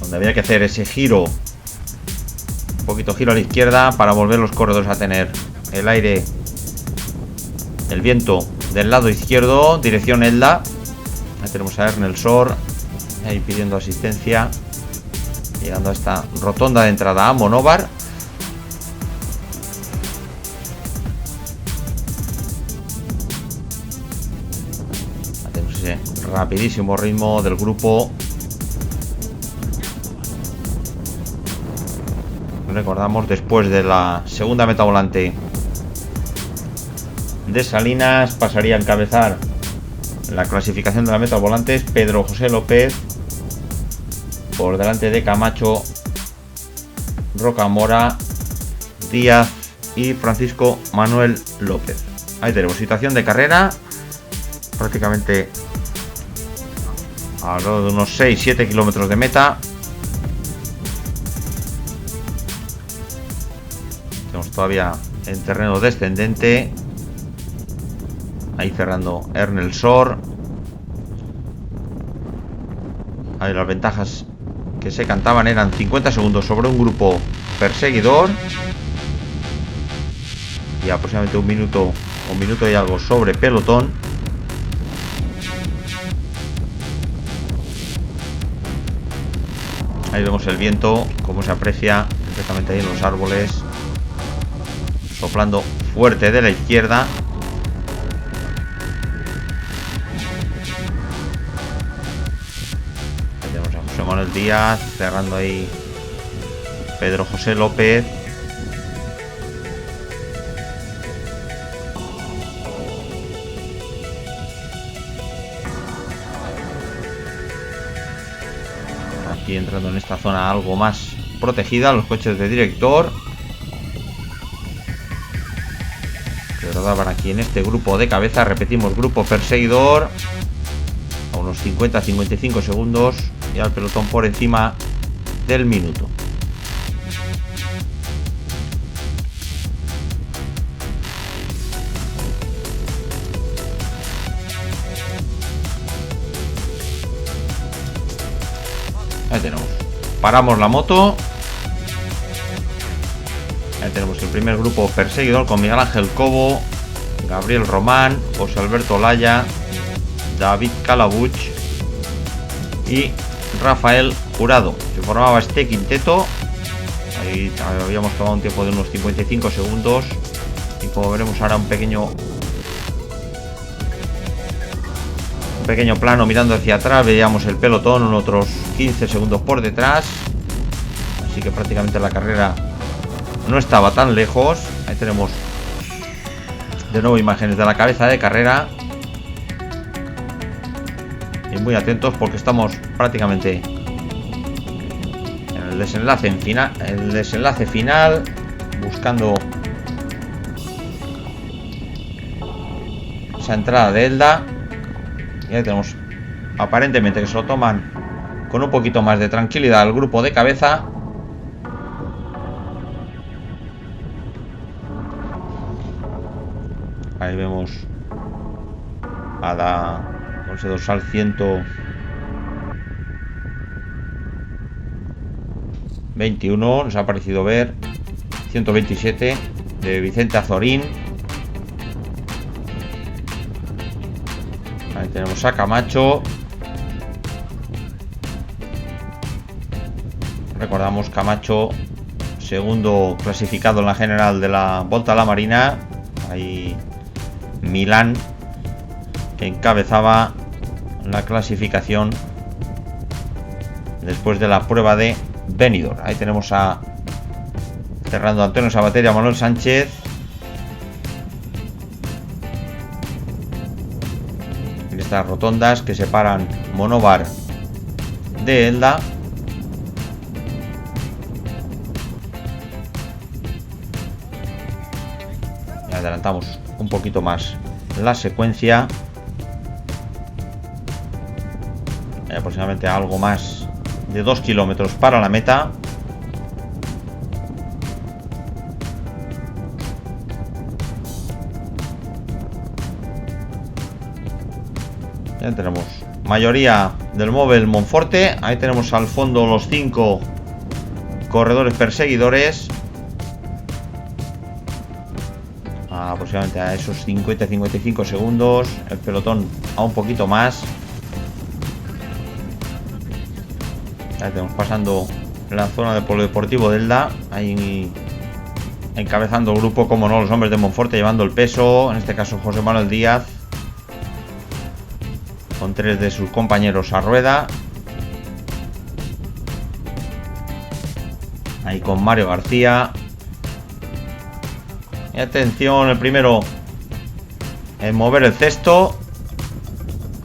donde había que hacer ese giro, un poquito giro a la izquierda, para volver los corredores a tener el aire, el viento del lado izquierdo, dirección Elda. Ahí tenemos a Ernel Sor ahí pidiendo asistencia, llegando a esta rotonda de entrada a Monóvar. Rapidísimo ritmo del grupo. Recordamos, después de la segunda meta volante de Salinas, pasaría a encabezar la clasificación de la meta volantes Pedro José López, por delante de Camacho, Rocamora, Díaz y Francisco Manuel López. Ahí tenemos situación de carrera, prácticamente alrededor de unos 6-7 kilómetros de meta. Tenemos todavía en terreno descendente. Ahí cerrando Ernel Sor. Ahí las ventajas que se cantaban eran 50 segundos sobre un grupo perseguidor y aproximadamente un minuto y algo sobre pelotón. Ahí vemos el viento, como se aprecia perfectamente ahí en los árboles, soplando fuerte de la izquierda. Ahí tenemos a José Manuel Díaz, cerrando ahí Pedro José López. Aquí entrando en esta zona algo más protegida, los coches de director. Que rodaban aquí en este grupo de cabeza. Repetimos, grupo perseguidor. A unos 50-55 segundos. Y al pelotón por encima del minuto. Ahí tenemos. Paramos la moto. Ahí tenemos el primer grupo perseguidor con Miguel Ángel Cobo, Gabriel Román, José Alberto Laya, David Calabuch y Rafael Jurado. Se formaba este quinteto. Ahí habíamos tomado un tiempo de unos 55 segundos. Y como veremos ahora un pequeño plano mirando hacia atrás, veíamos el pelotón otros 15 segundos por detrás. Así que prácticamente la carrera no estaba tan lejos. Ahí tenemos de nuevo imágenes de la cabeza de carrera. Y muy atentos porque estamos prácticamente en el desenlace final, buscando esa entrada de Elda. Y ahí tenemos aparentemente que se lo toman con un poquito más de tranquilidad el grupo de cabeza. Ahí vemos a la ese dorsal 121, nos ha parecido ver 127 de Vicente Azorín. Ahí tenemos a Camacho. Recordamos Camacho, segundo clasificado en la general de la Volta a la Marina. Ahí Milán, que encabezaba la clasificación después de la prueba de Benidorm. Ahí tenemos a Fernando Antonio Sabater y a Manuel Sánchez. En estas rotondas que separan Monóvar de Elda. Y adelantamos un poquito más la secuencia. Aproximadamente algo más de 2 kilómetros para la meta. Ya tenemos mayoría del móvil Monforte. Ahí tenemos al fondo los 5 corredores perseguidores. Aproximadamente a esos 50-55 segundos. El pelotón a un poquito más. Ahí tenemos pasando la zona del polideportivo de Elda. Ahí encabezando el grupo, como no, los hombres de Monforte llevando el peso. En este caso José Manuel Díaz, con 3 de sus compañeros a rueda. Ahí con Mario García. Y atención, el primero en mover el cesto.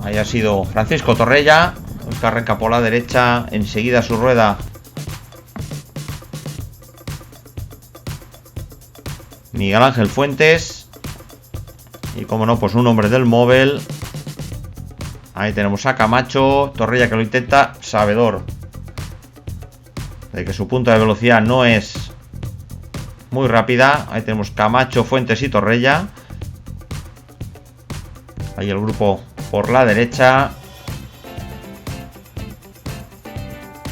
Ahí ha sido Francisco Torrella. Que arranca por la derecha, enseguida su rueda Miguel Ángel Fuentes. Y como no, pues un hombre del móvil. Ahí tenemos a Camacho. Torrella que lo intenta, sabedor de que su punta de velocidad no es muy rápida. Ahí tenemos Camacho, Fuentes y Torrella. Ahí el grupo por la derecha.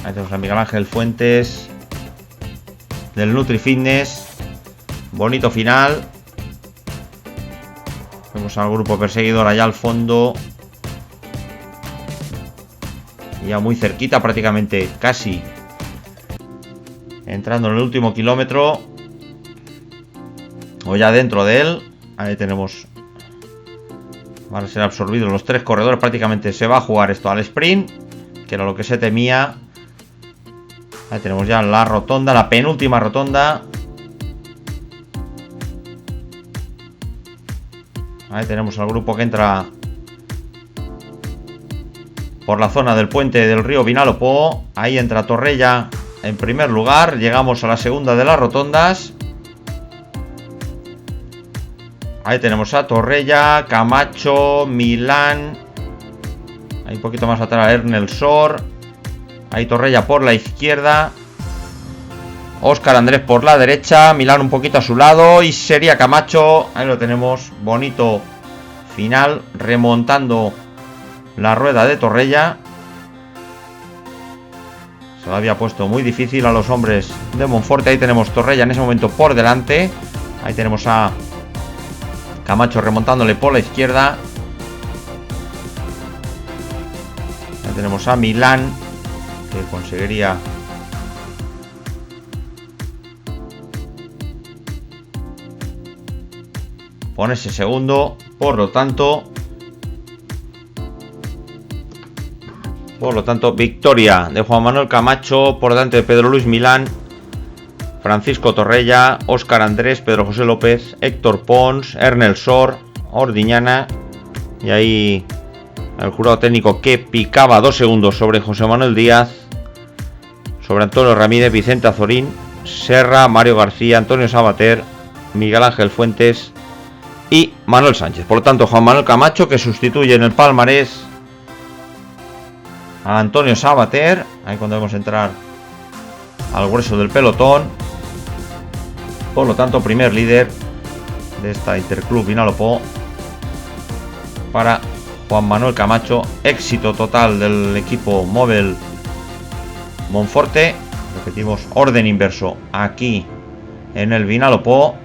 Ahí tenemos a Miguel Ángel Fuentes del Nutri Fitness. Bonito final. Vemos al grupo perseguidor allá al fondo. Ya muy cerquita, prácticamente casi entrando en el último kilómetro. O ya dentro de él. Ahí tenemos. Van a ser absorbidos los 3 corredores. Prácticamente se va a jugar esto al sprint, que era lo que se temía. Ahí tenemos ya la rotonda, la penúltima rotonda. Ahí tenemos al grupo que entra por la zona del puente del río Vinalopó. Ahí entra Torrella en primer lugar. Llegamos a la segunda de las rotondas. Ahí tenemos a Torrella, Camacho, Milán. Ahí un poquito más atrás Ernel Sor. Ahí Torrella por la izquierda. Óscar Andrés por la derecha. Milán un poquito a su lado. Y sería Camacho. Ahí lo tenemos. Bonito final. Remontando la rueda de Torrella. Se lo había puesto muy difícil a los hombres de Monforte. Ahí tenemos Torrella en ese momento por delante. Ahí tenemos a Camacho remontándole por la izquierda. Ahí tenemos a Milán, que conseguiría ponerse segundo. Por lo tanto, victoria de Juan Manuel Camacho por delante de Pedro Luis Milán, Francisco Torrella, Óscar Andrés, Pedro José López, Héctor Pons, Ernel Sor, Ordiñana. Y ahí el jurado técnico que picaba 2 segundos sobre José Manuel Díaz, sobre Antonio Ramírez, Vicente Azorín, Serra, Mario García, Antonio Sabater, Miguel Ángel Fuentes y Manuel Sánchez. Por lo tanto, Juan Manuel Camacho, que sustituye en el palmarés a Antonio Sabater. Ahí cuando vamos a entrar al grueso del pelotón. Por lo tanto, primer líder de esta Interclub Vinalopó para Juan Manuel Camacho. Éxito total del equipo móvil Monforte. Repetimos, orden inverso aquí en el Vinalopó.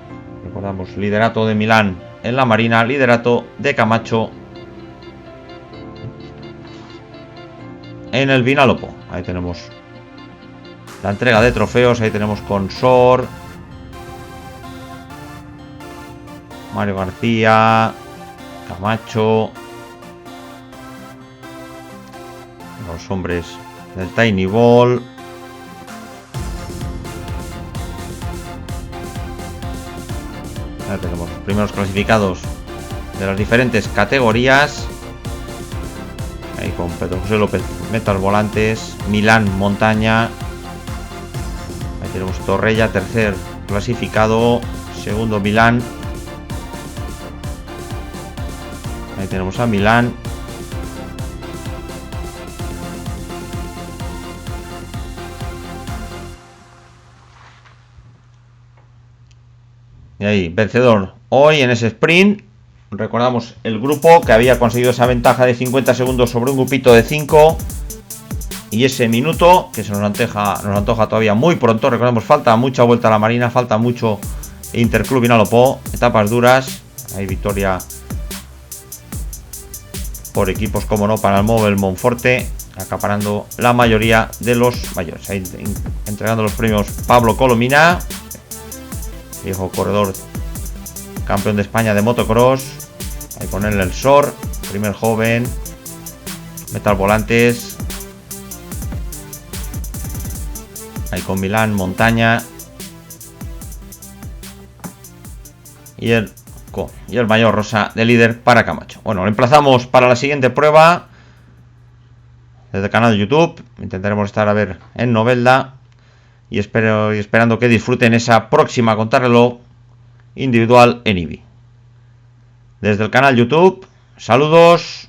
Recordamos, liderato de Milán en la Marina, liderato de Camacho en el Vinalopó. Ahí tenemos la entrega de trofeos. Ahí tenemos con Sor, Mario García, Camacho, los hombres del Tiny Ball. Ahí tenemos los primeros clasificados de las diferentes categorías. Ahí con Pedro José López, metas volantes, Milán montaña. Ahí tenemos Torrella, tercer clasificado, segundo Milán. Ahí tenemos a Milán. Y ahí, vencedor hoy en ese sprint. Recordamos el grupo que había conseguido esa ventaja de 50 segundos sobre un grupito de 5. Y ese minuto que se nos antoja todavía muy pronto. Recordemos, falta mucha vuelta a la Marina, falta mucho Interclub Vinalopó, etapas duras. Hay victoria por equipos, como no, para el móvil Monforte, acaparando la mayoría de los mayores. Ahí entregando los premios Pablo Colomina, viejo corredor, campeón de España de motocross. Ahí con él el Sor, primer joven, metal volantes. Ahí con Milán montaña. Y el mayor rosa de líder para Camacho. Bueno, lo emplazamos para la siguiente prueba desde el canal de YouTube. Intentaremos estar a ver en Novelda. Y esperando que disfruten esa próxima contrarreloj individual en IBI. Desde el canal YouTube, saludos.